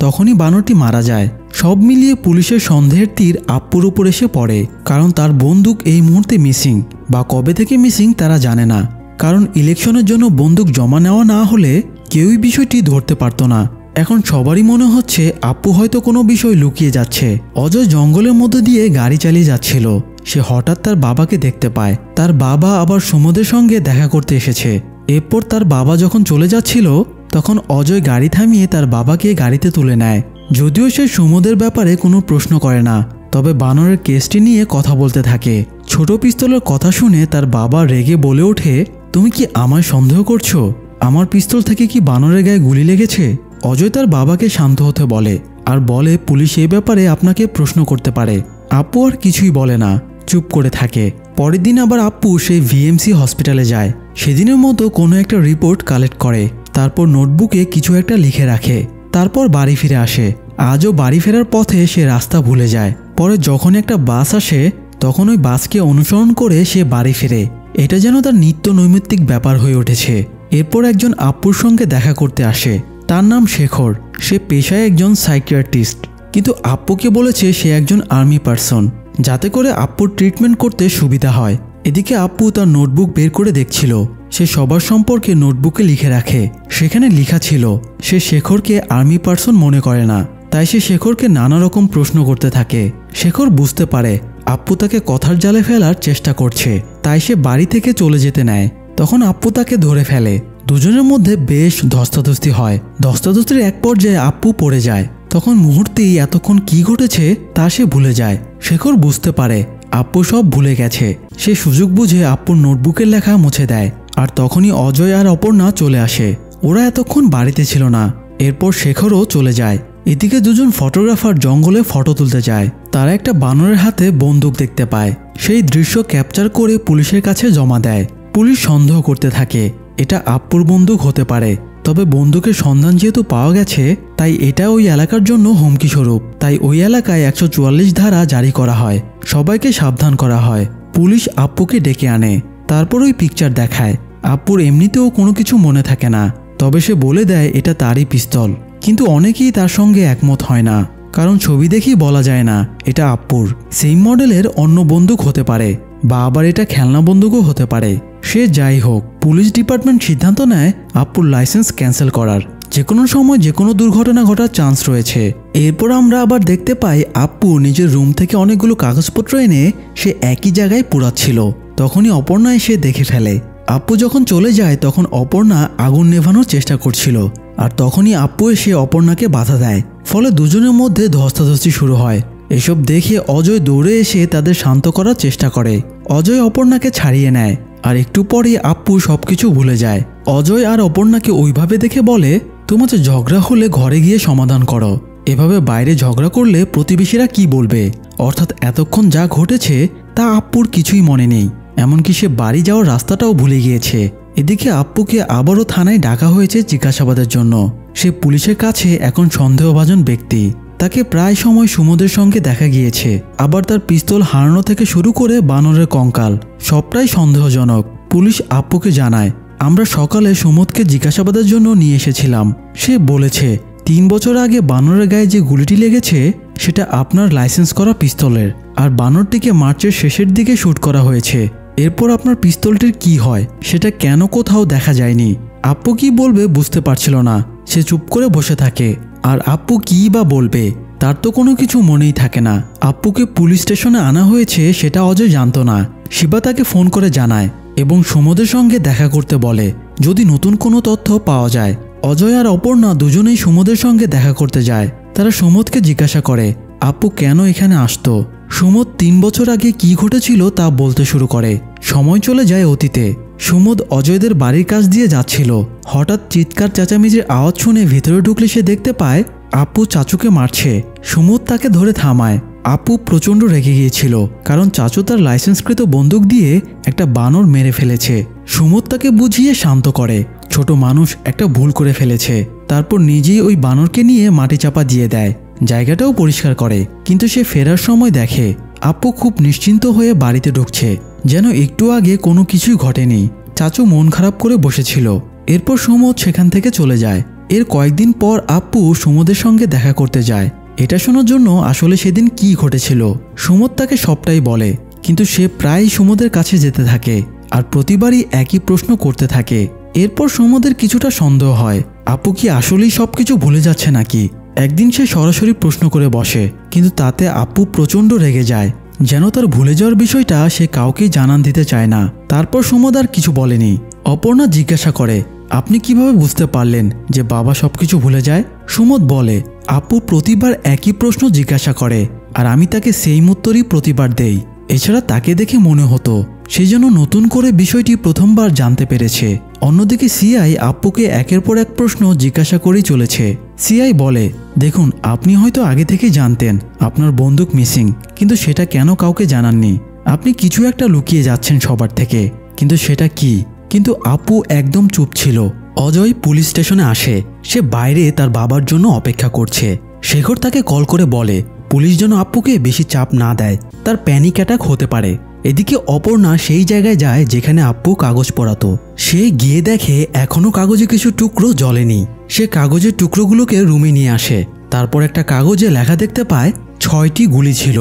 তখনই বানরটি মারা যায়। সব মিলিয়ে পুলিশের সন্দেহের তীর আপ্পুর উপর এসে পড়ে, কারণ তার বন্দুক এই মুহূর্তে মিসিং, বা কবে থেকে মিসিং তারা জানে না। কারণ ইলেকশনের জন্য বন্দুক জমা নেওয়া না হলে কেউই বিষয়টি ধরতে পারত না। এখন সবারই মনে হচ্ছে আপ্পু হয়তো কোনো বিষয় লুকিয়ে যাচ্ছে। অজয় জঙ্গলের মধ্যে দিয়ে গাড়ি চালিয়ে যাচ্ছিল। সে হঠাৎ তার বাবাকে দেখতে পায়। তার বাবা আবার সুমোদের সঙ্গে দেখা করতে এসেছে। এরপর তার বাবা যখন চলে যাচ্ছিল তখন অজয় গাড়ি থামিয়ে তার বাবাকে গাড়িতে তুলে নেয়। যদিও সে সুমোদের ব্যাপারে কোনো প্রশ্ন করে না, তবে বানরের কেসটি নিয়ে কথা বলতে থাকে। ছোট পিস্তলের কথা শুনে তার বাবা রেগে বলে ওঠে, তুমি কি আমায় সন্দেহ করছো? আমার পিস্তল থেকে কি বানরের গায়ে গুলি লেগেছে? অজয় তার বাবাকে শান্ত হতে বলে আর বলে, পুলিশ এ ব্যাপারে আপনাকে প্রশ্ন করতে পারে। আপ্পু আর কিছুই বলে না, চুপ করে থাকে। পরের দিন আবার আপ্পু সেই ভিএমসি হসপিটালে যায়। সেদিনের মতো কোনো একটা রিপোর্ট কালেক্ট করে, তারপর নোটবুকে কিছু একটা লিখে রাখে। তারপর বাড়ি ফিরে আসে। আজও বাড়ি ফেরার পথে সে রাস্তা ভুলে যায়। পরে যখন একটা বাস আসে তখন ওই বাসকে অনুসরণ করে সে বাড়ি ফিরে। এটা যেন তার নিত্য নৈমিত্তিক ব্যাপার হয়ে উঠেছে। এরপর একজন আপ্পুর সঙ্গে দেখা করতে আসে। তার নাম শেখর। সে পেশায় একজন সাইকিয়াট্রিস্ট, কিন্তু আপ্পুকে বলেছে সে একজন আর্মি পার্সন, যাতে করে আপ্পুর ট্রিটমেন্ট করতে সুবিধা হয়। এদিকে আপ্পু তার নোটবুক বের করে দেখছিল। সে সবার সম্পর্কে নোটবুকে লিখে রাখে। সেখানে লেখা ছিল সে শেখরকে আর্মি পার্সন মনে করে না। তাই সে শেখরকে নানা রকম প্রশ্ন করতে থাকে। শেখর বুঝতে পারে আপ্পু তাকে কথার জালে ফেলার চেষ্টা করছে, তাই সে বাড়ি থেকে চলে যেতে নেয়। তখন আপ্পু তাকে ধরে ফেলে। দুজনের মধ্যে বেশ ধস্তাধস্তি হয়। ধস্তাধস্তির এক পর্যায়ে আপ্পু পড়ে যায়। তখন মুহূর্তেই এতক্ষণ কি ঘটেছে তা সে ভুলে যায়। শেখর বুঝতে পারে আপ্পু সব ভুলে গেছে। সে সুযোগ বুঝে আপ্পুর নোটবুকের লেখা মুছে দেয়। আর তখনই অজয় আর অপর্ণা চলে আসে। ওরা এতক্ষণ বাড়িতে ছিল না। এরপর শেখরও চলে যায়। এদিকে দুজন ফটোগ্রাফার জঙ্গলে ফটো তুলতে যায়। তারা একটা বানরের হাতে বন্দুক দেখতে পায়। সেই দৃশ্য ক্যাপচার করে পুলিশের কাছে জমা দেয়। পুলিশ সন্দেহ করতে থাকে এটা আপ্পুর বন্দুক হতে পারে। তবে বন্দুকের সন্ধান যেহেতু পাওয়া গেছে, তাই এটা ওই এলাকার জন্য হুমকি স্বরূপ। তাই ওই এলাকায় 144 ধারা জারি করা হয়। সবাইকে সাবধান করা হয়। পুলিশ আপ্পুকে ডেকে আনে। তারপর ওই পিকচার দেখায়। আপ্পুর এমনিতেও কোনো কিছু মনে থাকে না, তবে সে বলে দেয় এটা তারই পিস্তল। কিন্তু অনেকেই তার সঙ্গে একমত হয় না, কারণ ছবি দেখেই বলা যায় না এটা আপ্পুর। সেম মডেলের অন্য বন্দুক হতে পারে, বা আবার এটা খেলনা বন্দুকও হতে পারে। সে যাই হোক, পুলিশ ডিপার্টমেন্ট সিদ্ধান্ত নেয় আপ্পুর লাইসেন্স ক্যান্সেল করার। যে কোনো সময় যে কোনো দুর্ঘটনা ঘটার চান্স রয়েছে। এরপর আমরা আবার দেখতে পাই আপ্পু নিজের রুম থেকে অনেকগুলো কাগজপত্র এনে সে একই জায়গায় পোড়াচ্ছিল। তখনই অপর্ণা এসে দেখে ফেলে। আপ্পু যখন চলে যায় তখন অপর্ণা আগুন নেভানোর চেষ্টা করছিল, আর তখনই আপ্পু এসে অপর্ণাকে বাধা দেয়। ফলে দুজনের মধ্যে ধস্তাধস্তি শুরু হয়। এসব দেখে অজয় দৌড়ে এসে তাদের শান্ত করার চেষ্টা করে। অজয় অপর্ণাকে ছাড়িয়ে নেয়, আর একটু পরে আপ্পু সবকিছু ভুলে যায়। অজয় আর অপর্ণাকে ওইভাবে দেখে বলে, তোমাদের ঝগড়া হলে ঘরে গিয়ে সমাধান করো, এভাবে বাইরে ঝগড়া করলে প্রতিবেশীরা কি বলবে? অর্থাৎ এতক্ষণ যা ঘটেছে তা আপ্পুর কিছুই মনে নেই, এমনকি সে বাড়ি যাওয়ার রাস্তাটাও ভুলে গিয়েছে। এদিকে আপ্পুকে আবারও থানায় ডাকা হয়েছে জিজ্ঞাসাবাদের জন্য। সে পুলিশের কাছে এখন সন্দেহভাজন ব্যক্তি। তাকে প্রায় সময় সুমোদের সঙ্গে দেখা গিয়েছে। আবার তার পিস্তল হারানো থেকে শুরু করে বানরের কঙ্কাল সবটাই সন্দেহজনক। পুলিশ আপ্পুকে জানায়, আমরা সকালে সুমোদকে জিজ্ঞাসাবাদের জন্য নিয়ে এসেছিলাম। সে বলেছে 3 বছর আগে বানরের গায়ে যে গুলিটি লেগেছে সেটা আপনার লাইসেন্স করা পিস্তলের, আর বানরটিকে মার্চের শেষের দিকে শ্যুট করা হয়েছে। এরপর আপনার পিস্তলটির কি হয় সেটা কেন কোথাও দেখা যায়নি। আপ্পু কি বলবে বুঝতে পারছিল না। সে চুপ করে বসে থাকে। আর আপ্পু কী বা বলবে, তার তো কোনো কিছু মনেই থাকে না। আপ্পুকে পুলিশ স্টেশনে আনা হয়েছে সেটা অজয় জানতো না। শিবা তাকে ফোন করে জানায় এবং সুমোদের সঙ্গে দেখা করতে বলে যদি নতুন কোনো তথ্য পাওয়া যায়। অজয় আর অপর্ণা দুজনেই সুমোদের সঙ্গে দেখা করতে যায়। তারা সুমোদকে জিজ্ঞাসা করে আপ্পু কেন এখানে আসতো। সুমোদ 3 বছর আগে কি ঘটেছিল তা বলতে শুরু করে। সময় চলে যায় অতীতে। সুমোদ অজয়দের বাড়ির কাছ দিয়ে যাচ্ছিল। হঠাৎ চিৎকার চেঁচামেচির আওয়াজ শুনে ভিতরে ঢুকলে সে দেখতে পায় আপ্পু চাচুকে মারছে। সুমোদ তাকে ধরে থামায়। আপ্পু প্রচণ্ড রেগে গিয়েছিল, কারণ চাচু তার লাইসেন্সকৃত বন্দুক দিয়ে একটা বানর মেরে ফেলেছে। সুমোদ তাকে বুঝিয়ে শান্ত করে, ছোট মানুষ একটা ভুল করে ফেলেছে। তারপর নিজেই ওই বানরকে নিয়ে মাটি চাপা দিয়ে দেয়, জায়গাটাও পরিষ্কার করে। কিন্তু সে ফেরার সময় দেখে আপ্পু খুব নিশ্চিন্ত হয়ে বাড়িতে ঢুকছে, যেন একটু আগে কোনো কিছুই ঘটেনি। চাচু মন খারাপ করে বসেছিল। এরপর সুমোদ সেখান থেকে চলে যায়। এর কয়েকদিন পর আপ্পু সুমোদের সঙ্গে দেখা করতে যায়, এটা শোনার জন্য আসলে সেদিন কি ঘটেছিল। সুমোদ তাকে সবটাই বলে, কিন্তু সে প্রায় সুমোদের কাছে যেতে থাকে আর প্রতিবারই একই প্রশ্ন করতে থাকে। এরপর সুমোদের কিছুটা সন্দেহ হয় আপ্পু কি আসলেই সবকিছু ভুলে যাচ্ছে নাকি। একদিন সে সরাসরি প্রশ্ন করে বসে, কিন্তু তাতে আপ্পু প্রচণ্ড রেগে যায়, যেন তার ভুলে যাওয়ার বিষয়টা সে কাউকেই জানান দিতে চায় না। তারপর সুমোদ আর কিছু বলেনি। অপর্ণা জিজ্ঞাসা করে আপনি কিভাবে বুঝতে পারলেন যে বাবা সবকিছু ভুলে যায়? সুমোদ বলে আপ্পু প্রতিবার একই প্রশ্ন জিজ্ঞাসা করে আর আমি তাকে সেই উত্তরই প্রতিবার দেই। এছাড়া তাকে দেখে মনে হতো সে যেন নতুন করে বিষয়টি প্রথমবার জানতে পেরেছে। অন্যদিকে সিআই আপ্পুকে একের পর এক প্রশ্ন জিজ্ঞাসা করেই চলেছে। সিআই বলে দেখুন, আপনি হয়তো আগে থেকে জানতেন আপনার বন্দুক মিসিং, কিন্তু সেটা কেন কাউকে জানাননি। আপনি কিছু একটা লুকিয়ে যাচ্ছেন সবার থেকে, কিন্তু সেটা কি? কিন্তু আপ্পু একদম চুপ ছিল। অজয় পুলিশ স্টেশনে আসে। সে বাইরে তার বাবার জন্য অপেক্ষা করছে। শেখর তাকে কল করে বলে পুলিশ যেন আপ্পুকে বেশি চাপ না দেয়, তার প্যানিক অ্যাটাক হতে পারে। এদিকে অপর্ণা সেই জায়গায় যায় যেখানে আপ্পু কাগজ পড়াতো। সে গিয়ে দেখে এখনো কাগজে কিছু টুকরো জ্বলেনি। সে কাগজের টুকরোগুলোকে রুমে নিয়ে আসে। তারপর একটা কাগজে লেখা দেখতে পায় 6টি গুলি ছিল,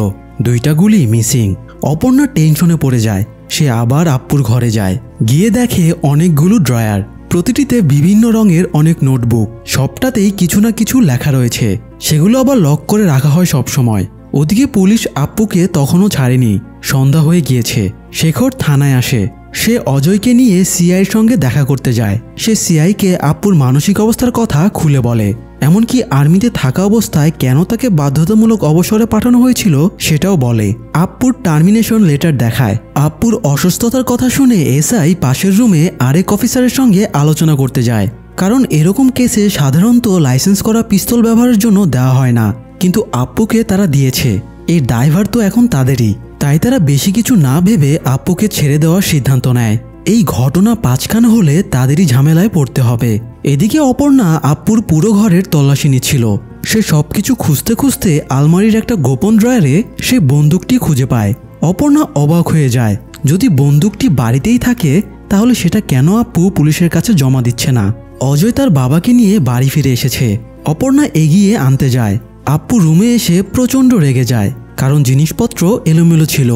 2টা গুলি মিসিং। অপর্ণা টেনশনে পড়ে যায়। সে আবার আপ্পুর ঘরে যায়। গিয়ে দেখে অনেকগুলো ড্রয়ার, প্রতিটিতে বিভিন্ন রঙের অনেক নোটবুক, সবটাতেই কিছু না কিছু লেখা রয়েছে। সেগুলো আবার লক করে রাখা হয় সব সময়। ওদিকে পুলিশ আপ্পুকে তখনও ছাড়েনি। সন্ধ্যা হয়ে গিয়েছে। শেখর থানায় আসে। সে অজয়কে নিয়ে সিআইয়ের সঙ্গে দেখা করতে যায়। সে সিআইকে আপ্পুর মানসিক অবস্থার কথা খুলে বলে, এমনকি আর্মিতে থাকা অবস্থায় কেন তাকে বাধ্যতামূলক অবসরে পাঠানো হয়েছিল সেটাও বলে। আপ্পুর টার্মিনেশন লেটার দেখায়। আপ্পুর অসুস্থতার কথা শুনে এসআই পাশের রুমে আরেক অফিসারের সঙ্গে আলোচনা করতে যায়, কারণ এরকম কেসে সাধারণত লাইসেন্স করা পিস্তল ব্যবহারের জন্য দেওয়া হয় না, কিন্তু আপ্পুকে তারা দিয়েছে। এই ড্রাইভার তো এখন তাদেরই, তাই তারা বেশি কিছু না ভেবে আপ্পুকে ছেড়ে দেওয়ার সিদ্ধান্ত নেয়। এই ঘটনা 5খানা হলে তাদেরই ঝামেলায় পড়তে হবে। এদিকে অপর্ণা আপ্পুর পুরো ঘরের তল্লাশি নিচ্ছিল। সে সবকিছু খুঁজতে খুঁজতে আলমারির একটা গোপন ড্রয়ারে সে বন্দুকটি খুঁজে পায়। অপর্ণা অবাক হয়ে যায়, যদি বন্দুকটি বাড়িতেই থাকে তাহলে সেটা কেন আপ্পু পুলিশের কাছে জমা দিচ্ছে না। অজয় তার বাবাকে নিয়ে বাড়ি ফিরে এসেছে। অপর্ণা এগিয়ে আনতে যায়। আপ্পু রুমে এসে প্রচণ্ড রেগে যায়, কারণ জিনিসপত্র এলোমেলো ছিল।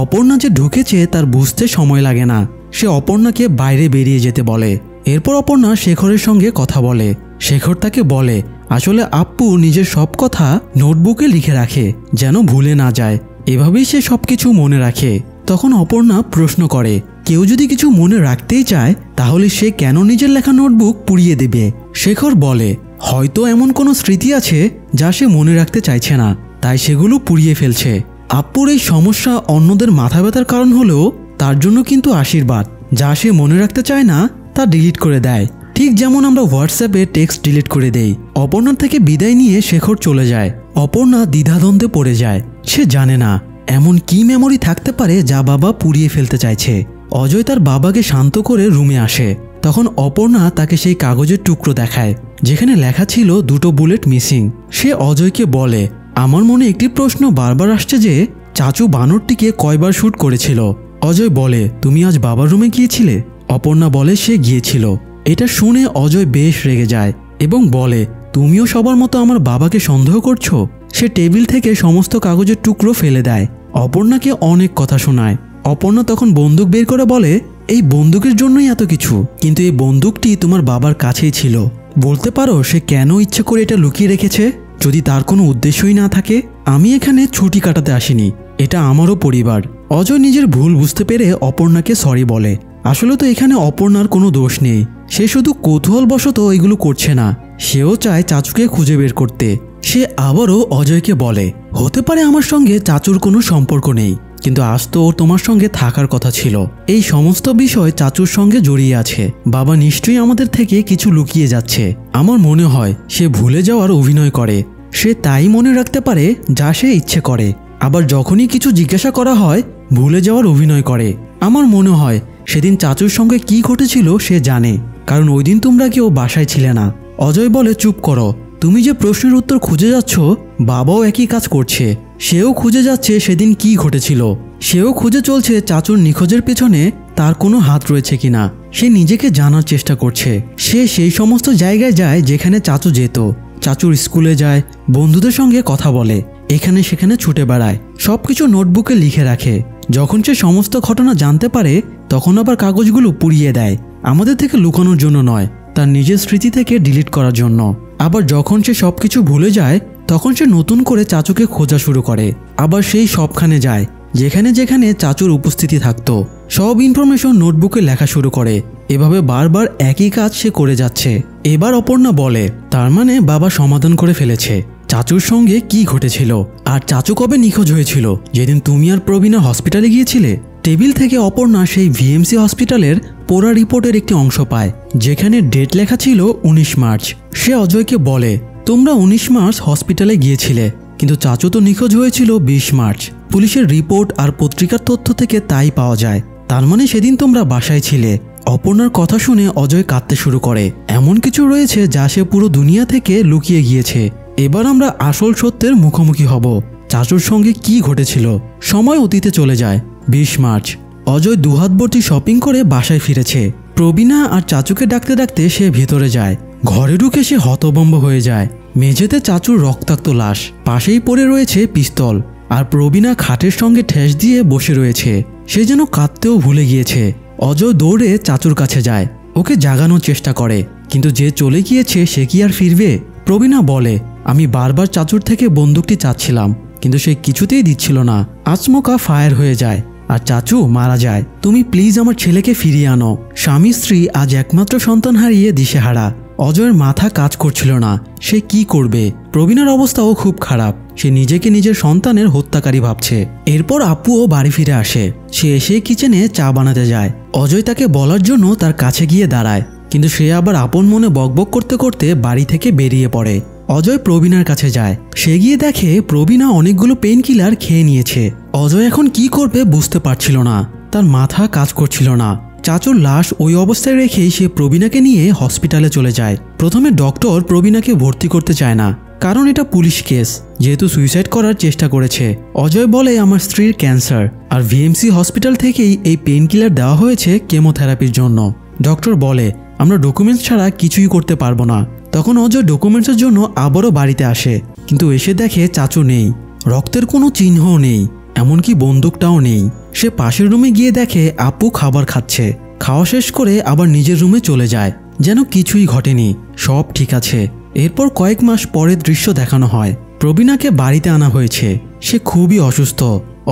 অপর্ণা যে ঢুকেছে তার বুঝতে সময় লাগে না। সে অপর্ণাকে বাইরে বেরিয়ে যেতে বলে। এরপর অপর্ণা শেখরের সঙ্গে কথা বলে। শেখর তাকে বলে আসলে আপ্পু নিজের সব কথা নোটবুকে লিখে রাখে, যেন ভুলে না যায়। এভাবেই সে সবকিছু মনে রাখে। তখন অপর্ণা প্রশ্ন করে কেউ যদি কিছু মনে রাখতেই চায় তাহলে সে কেন নিজের লেখা নোটবুক পুড়িয়ে দেবে। শেখর বলে হয়তো এমন কোনো স্মৃতি আছে যা সে মনে রাখতে চাইছে না, তাই সেগুলো পুড়িয়ে ফেলছে। আপ্পুর এই সমস্যা অন্যদের মাথা ব্যথার কারণ হলেও তার জন্য কিন্তু আশীর্বাদ। যা সে মনে রাখতে চায় না তা ডিলিট করে দেয়। ঠিক যেমন আমরা হোয়াটসঅ্যাপে টেক্সট ডিলিট করে দেই। অপর্ণার থেকে বিদায় নিয়ে শেখর চলে যায়। অপর্ণা দ্বিধাদ্বন্দ্বে পড়ে যায়। সে জানে না এমন কি মেমোরি থাকতে পারে যা বাবা পুড়িয়ে ফেলতে চাইছে। অজয় তার বাবাকে শান্ত করে রুমে আসে। তখন অপর্ণা তাকে সেই কাগজের টুকরো দেখায় যেখানে লেখা ছিল 2টো বুলেট মিসিং। সে অজয়কে বলে, আমার মনে একটি প্রশ্ন বারবার আসছে যে চাচু বানরটিকে কয়বার শ্যুট করেছিল। অজয় বলে, তুমি আজ বাবার রুমে গিয়েছিলে? অপর্ণা বলে সে গিয়েছিল। এটা শুনে অজয় বেশ রেগে যায় এবং বলে, তুমিও সবার মতো আমার বাবাকে সন্দেহ করছো? সে টেবিল থেকে সমস্ত কাগজের টুকরো ফেলে দেয়। অপর্ণাকে অনেক কথা শোনায়। অপর্ণা তখন বন্দুক বের করে বলে, এই বন্দুকের জন্যই এত কিছু, কিন্তু এই বন্দুকটি তোমার বাবার কাছেই ছিল। বলতে পারো সে কেন ইচ্ছে করে এটা লুকিয়ে রেখেছে? যদি তার কোনো উদ্দেশ্যই না থাকে। আমি এখানে ছুটি কাটাতে আসিনি, এটা আমারও পরিবার। অজয় নিজের ভুল বুঝতে পেরে অপর্ণাকে সরি বলে। আসলে তো এখানে অপর্ণার কোনো দোষ নেই, সে শুধু কৌতূহলবশত এগুলো করছে না। সেও চায় চাচুকে খুঁজে বের করতে। সে আবারও অজয়কে বলে, হতে পারে আমার সঙ্গে চাচুর কোনো সম্পর্ক নেই, কিন্তু আজ তো ওর তোমার সঙ্গে থাকার কথা ছিল। এই সমস্ত বিষয় চাচুর সঙ্গে জড়িয়ে আছে। বাবা নিশ্চয়ই আমাদের থেকে কিছু লুকিয়ে যাচ্ছে। আমার মনে হয় সে ভুলে যাওয়ার অভিনয় করে। সে তাই মনে রাখতে পারে যা সে ইচ্ছে করে, আবার যখনই কিছু জিজ্ঞাসা করা হয় ভুলে যাওয়ার অভিনয় করে। আমার মনে হয় সেদিন চাচুর সঙ্গে কি ঘটেছিল সে জানে, কারণ ওই দিন তোমরা কেউ বাসায় ছিলে না। অজয় বলে, চুপ করো, তুমি যে প্রশ্নের উত্তর খুঁজে যাচ্ছ বাবাও একই কাজ করছে। সেও খুঁজে যাচ্ছে সেদিন কি ঘটেছিল। সেও খুঁজে চলছে চাচুর নিখোঁজের পেছনে তার কোনো হাত রয়েছে কিনা। সে নিজেকে জানার চেষ্টা করছে। সে সেই সমস্ত জায়গায় যায় যেখানে চাচু যেত। চাচুর স্কুলে যায়, বন্ধুদের সঙ্গে কথা বলে, এখানে সেখানে ছুটে বেড়ায়, সবকিছু নোটবুকে লিখে রাখে। যখন সে সমস্ত ঘটনা জানতে পারে তখন আবার কাগজগুলো পুড়িয়ে দেয়। আমাদের থেকে লুকানোর জন্য নয়, তার নিজের স্মৃতি থেকে ডিলিট করার জন্য। আবার যখন সে সবকিছু ভুলে যায় তখন সে নতুন করে চাচুকে খোঁজা শুরু করে। আবার সেই সবখানে যায় যেখানে যেখানে চাচুর উপস্থিতি থাকতো। সব ইনফরমেশন নোটবুকে লেখা শুরু করে। এভাবে বারবার একই কাজ সে করে যাচ্ছে। এবার অপর্ণা বলে, তার মানে বাবা সমাধান করে ফেলেছে চাচুর সঙ্গে কি ঘটেছিল আর চাচু কবে নিখোঁজ হয়েছিল। যেদিন তুমি আর প্রবীণা হসপিটালে গিয়েছিলে। টেবিল থেকে অপর্ণা সেই ভিএমসি হসপিটালের পোড়া রিপোর্টের একটি অংশ পায় যেখানে ডেট লেখা ছিল 19 মার্চ। সে অজয়কে বলে, তোমরা 19 মার্চ হসপিটালে গিয়েছিলে, কিন্তু চাচু তো নিখোঁজ হয়েছিল 20 মার্চ। পুলিশের রিপোর্ট আর পত্রিকার তথ্য থেকে তাই পাওয়া যায়। তার মানে সেদিন তোমরা বাসায় ছিলে। অপর্ণার কথা শুনে অজয় কাঁদতে শুরু করে। এমন কিছু রয়েছে যা সে পুরো দুনিয়া থেকে লুকিয়ে গিয়েছে। এবার আমরা আসল সত্যের মুখোমুখি হব। চাচুর সঙ্গে কি ঘটেছিল। সময় অতীতে চলে যায়। 20 মার্চ। অজয় দুহাত ভর্তি শপিং করে বাসায় ফিরেছে। প্রবীণা আর চাচুকে ডাকতে ডাকতে সে ভেতরে যায়। ঘরে ঢুকে সে হতভম্ব হয়ে যায়। মেঝেতে চাচুর রক্তাক্ত লাশ, পাশেই পড়ে রয়েছে পিস্তল, আর প্রবীণা খাটের সঙ্গে ঠেস দিয়ে বসে রয়েছে। সে যেন কাঁদতেও ভুলে গিয়েছে। অজয় দৌড়ে চাচুর কাছে যায়, ওকে জাগানোর চেষ্টা করে, কিন্তু যে চলে গিয়েছে সে কি আর ফিরবে। প্রবীণা বলে, আমি বারবার চাচুর থেকে বন্দুকটি চাচ্ছিলাম, কিন্তু সে কিছুতেই দিচ্ছিল না। আচমকা ফায়ার হয়ে যায় আর চাচু মারা যায়। তুমি প্লিজ আমার ছেলেকে ফিরিয়ে আনো। স্বামী স্ত্রী আজ একমাত্র সন্তান হারিয়ে দিশেহারা। অজয়ের মাথা কাজ করছিল না, সে কি করবে। প্রবীণার অবস্থাও খুব খারাপ। সে নিজেকে নিজের সন্তানের হত্যাকারী ভাবছে। এরপর আপুও বাড়ি ফিরে আসে। সে এসে কিচেনে চা বানাতে যায়। অজয় তাকে বলার জন্য তার কাছে গিয়ে দাঁড়ায়, কিন্তু সে আবার আপন মনে বকবক করতে করতে বাড়ি থেকে বেরিয়ে পড়ে। অজয় প্রবীণার কাছে যায়। সে গিয়ে দেখে প্রবীণা অনেকগুলো পেন কিলার খেয়ে নিয়েছে। অজয় এখন কি করবে বুঝতে পারছিল না, তার মাথা কাজ করছিল না। চাচুর লাশ ওই অবস্থায় রেখেই সে প্রবীণাকে নিয়ে হসপিটালে চলে যায়। প্রথমে ডক্টর প্রবীণাকে ভর্তি করতে চায় না, কারণ এটা পুলিশ কেস, যেহেতু সুইসাইড করার চেষ্টা করেছে। অজয় বলে, আমার স্ত্রীর ক্যান্সার, আর ভিএমসি হসপিটাল থেকেই এই পেন কিলার দেওয়া হয়েছে কেমোথেরাপির জন্য। ডক্টর বলে, আমরা ডকুমেন্টস ছাড়া কিছুই করতে পারবো না। তখন অজয় ডকুমেন্টসের জন্য আবারও বাড়িতে আসে, কিন্তু এসে দেখে চাচু নেই। রক্তের কোনো চিহ্নও নেই, এমনকি বন্দুকটাও নেই। সে পাশের রুমে গিয়ে দেখে আপু খাবার খাচ্ছে। খাওয়া শেষ করে আবার নিজের রুমে চলে যায়, যেন কিছুই ঘটেনি, সব ঠিক আছে। এরপর কয়েক মাস পরের দৃশ্য দেখানো হয়। প্রবীণাকে বাড়িতে আনা হয়েছে। সে খুবই অসুস্থ।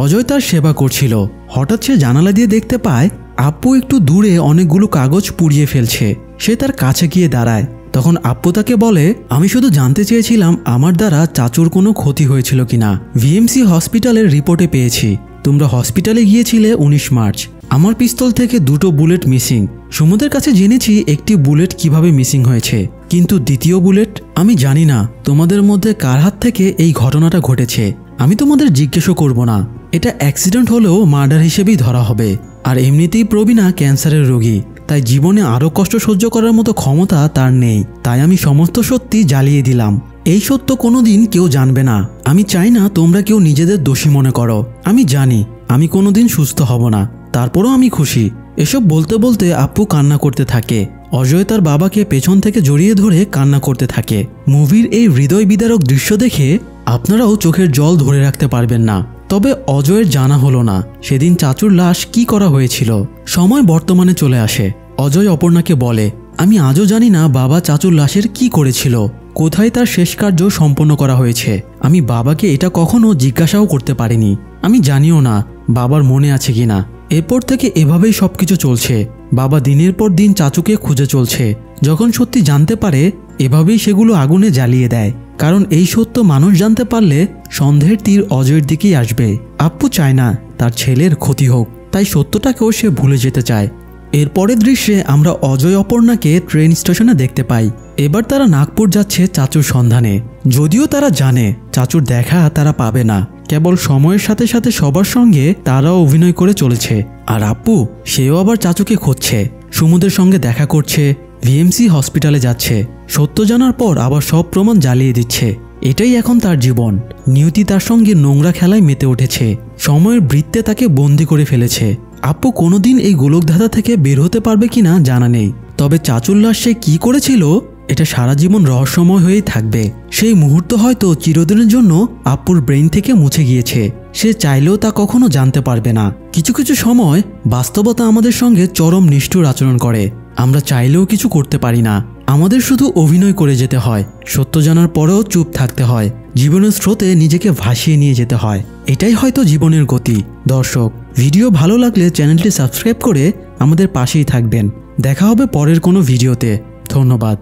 অজয় তার সেবা করছিল। হঠাৎ সে জানালা দিয়ে দেখতে পায় আপু একটু দূরে অনেকগুলো কাগজ পুড়িয়ে ফেলছে। সে তার কাছে গিয়ে দাঁড়ায়। তখন আপু তাকে বলে, আমি শুধু জানতে চেয়েছিলাম আমার দ্বারা চাচুর কোনো ক্ষতি হয়েছিল কিনা। ভিএমসি হসপিটালের রিপোর্টে পেয়েছি তোমরা হসপিটালে গিয়েছিলে 19 মার্চ। আমার পিস্তল থেকে 2টো বুলেট মিসিং। সুমুদের কাছে জেনেছি একটি বুলেট কিভাবে মিসিং হয়েছে, কিন্তু দ্বিতীয় বুলেট আমি জানি না তোমাদের মধ্যে কার হাত থেকে এই ঘটনাটা ঘটেছে। আমি তোমাদের জিজ্ঞেসও করব না, এটা অ্যাক্সিডেন্ট হলেও মার্ডার হিসেবেই ধরা হবে। আর এমনিতেই প্রবীণা ক্যান্সারের রোগী, তাই জীবনে আরও কষ্ট সহ্য করার মতো ক্ষমতা তার নেই। তাই আমি সমস্ত সত্যি জ্বালিয়ে দিলাম। এই সত্য কোনোদিন কেউ জানবে না। আমি চাই না তোমরা কেউ নিজেদের দোষী মনে করো। আমি জানি আমি কোনোদিন সুস্থ হব না, তারপরও আমি খুশি। এসব বলতে বলতে আপ্পু কান্না করতে থাকে। অজয় তার বাবাকে পেছন থেকে জড়িয়ে ধরে কান্না করতে থাকে। মুভির এই হৃদয় বিদারক দৃশ্য দেখে আপনারাও চোখের জল ধরে রাখতে পারবেন না। তবে অজয়ের জানা হলো না সেদিন চাচুর লাশ কি করা হয়েছিল। সময় বর্তমানে চলে আসে। অজয় অপর্ণাকে বলে, আমি আজও জানি না বাবা চাচুর লাশের কি করেছিল, কোথায় তার শেষ কার্য সম্পন্ন করা হয়েছে। আমি বাবাকে এটা কখনো জিজ্ঞাসাও করতে পারিনি। আমি জানিও না বাবার মনে আছে কিনা। এরপর থেকে এভাবেই সবকিছু চলছে। বাবা দিনের পর দিন চাচুকে খুঁজে চলছে। যখন সত্যি জানতে পারে এভাবেই সেগুলো আগুনে জ্বালিয়ে দেয়। কারণ এই সত্য মানুষ জানতে পারলে সন্দেহের তীর অজয়ের দিকেই আসবে। আপ্পু চায় না তার ছেলের ক্ষতি হোক, তাই সত্যটাকেও সে ভুলে যেতে চায়। এরপরের দৃশ্যে আমরা অজয় অপর্ণাকে ট্রেন স্টেশনে দেখতে পাই। এবার তারা নাগপুর যাচ্ছে চাচুর সন্ধানে। যদিও তারা জানে চাচুর দেখা তারা পাবে না, কেবল সময়ের সাথে সাথে সবার সঙ্গে তারাও অভিনয় করে চলেছে। আর আপ্পু সেও আবার চাচুকে খুঁজছে, সুমুদের সঙ্গে দেখা করছে, ভিএমসি হসপিটালে যাচ্ছে। সত্য জানার পর আবার সব প্রমাণ জ্বালিয়ে দিচ্ছে। এটাই এখন তার জীবন। নিয়তি তার সঙ্গে নোংরা খেলায় মেতে উঠেছে। সময়ের বৃত্তে তাকে বন্দি করে ফেলেছে। আপ্পু কোনোদিন এই গোলকধাঁধা থেকে বের হতে পারবে কিনা জানা নেই। তবে চাচুর লাশ সে কি করেছিল এটা সারা জীবন রহস্যময় হয়েই থাকবে। সেই মুহূর্ত হয়তো চিরদিনের জন্য আপ্পুর ব্রেইন থেকে মুছে গিয়েছে। সে চাইলেও তা কখনো জানতে পারবে না। কিছু কিছু সময় বাস্তবতা আমাদের সঙ্গে চরম নিষ্ঠুর আচরণ করে। আমরা চাইলেও কিছু করতে পারি না। আমাদের শুধু অভিনয় করে যেতে হয়। সত্য জানার পরেও চুপ থাকতে হয়। জীবনের স্রোতে নিজেকে ভাসিয়ে নিয়ে যেতে হয়। এটাই হয়তো জীবনের গতি। দর্শক, ভিডিও ভালো লাগলে চ্যানেলটি সাবস্ক্রাইব করে আমাদের পাশেই থাকবেন। দেখা হবে পরের কোনো ভিডিওতে। ধন্যবাদ।